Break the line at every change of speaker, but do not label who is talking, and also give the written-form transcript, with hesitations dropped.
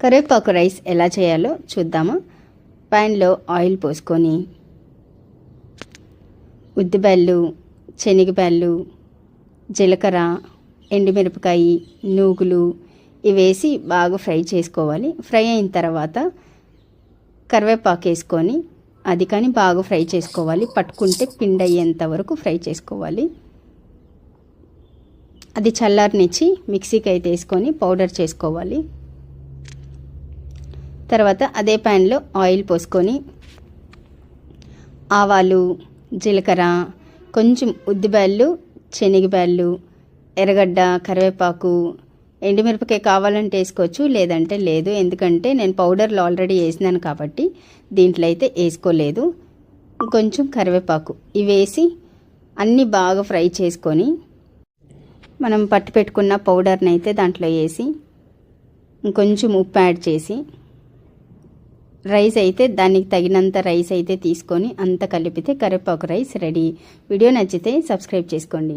కరివేపాకు రైస్ ఎలా చేయాలో చూద్దాము. ప్యాన్లో ఆయిల్ పోసుకొని ఉద్దిబెల్లు, శనగబెల్లు, జీలకర్ర, ఎండుమిరపకాయ, నూగులు ఇవేసి బాగా ఫ్రై చేసుకోవాలి. ఫ్రై అయిన తర్వాత కరివేపాకు వేసుకొని అది కానీ బాగా ఫ్రై చేసుకోవాలి. పట్టుకుంటే పిండి అయ్యేంత వరకు ఫ్రై చేసుకోవాలి. అది చల్లారనిచ్చి మిక్సీకి అయితే వేసుకొని పౌడర్ చేసుకోవాలి. తర్వాత అదే ప్యాన్లో ఆయిల్ పోసుకొని ఆవాలు, జీలకర్ర, కొంచెం ఉద్దిబెల్లు, శనగబెల్లు, ఎర్రగడ్డ, కరివేపాకు, ఎండుమిరపకాయ కావాలంటే వేసుకోవచ్చు, లేదంటే లేదు. ఎందుకంటే నేను పౌడర్లో ఆల్రెడీ వేసినాను కాబట్టి దీంట్లో అయితే వేసుకోలేదు. కొంచెం కరివేపాకు ఇవి వేసి అన్నీ బాగా ఫ్రై చేసుకొని మనం పట్టు పెట్టుకున్న పౌడర్ని అయితే దాంట్లో వేసి కొంచెం ఉప్పు యాడ్ చేసి రైస్ అయితే దానికి తగినంత రైస్ అయితే తీసుకొని అంత కలిపితే కరివేపాకు రైస్ రెడీ. వీడియో నచ్చితే సబ్స్క్రైబ్ చేసుకోండి.